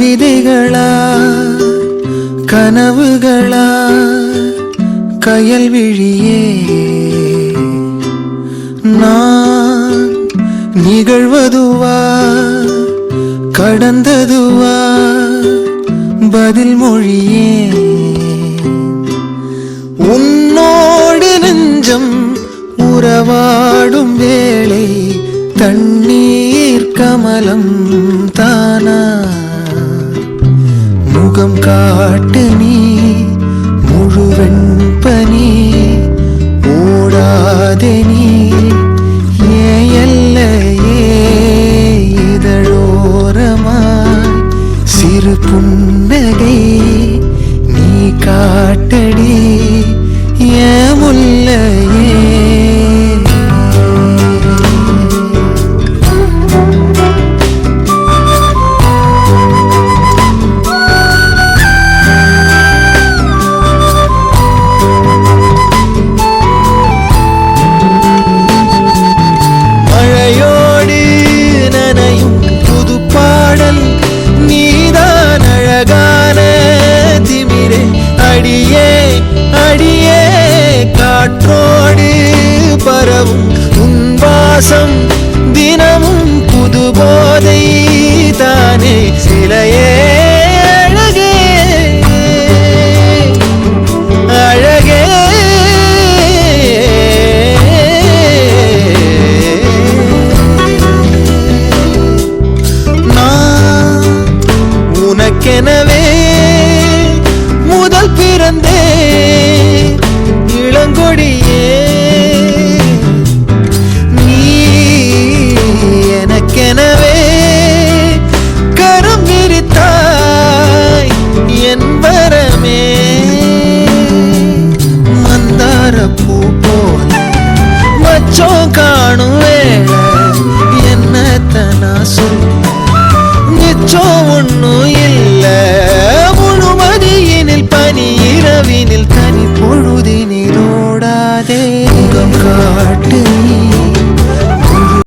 கவிதைகளா கனவுகளா கயல் விழியே நான் நிகழ்வதுவா கடந்ததுவா பதில் மொழியே உன்னோடு நெஞ்சம் உறவாடும் வேளை தண்ணீர் கமலம் தானா முகம் காட்டு நீ முழுவெண் பனி ஓடாதே நீ எல்லையே இதழோரமாய் சிறு புன்னகை நீ காட்டடி ஏன் முல்லையே காற்றோடு பரவும் உன் வாசம் தினமும் புது போதை தானே சிலையே அழகே அழகே நான் உனக்கெனவே முதல் பிறந்தே இளங்கொடியே நீ எனக்கெனவே கரம் விரித்தாய் என் வரமே மந்தார பூ போல மச்சம் காணும் வேளை என்னத்தனா சொல்ல மிச்சம் ஒன்னும் இல்ல முழுமதியினில் பனி இரவினில்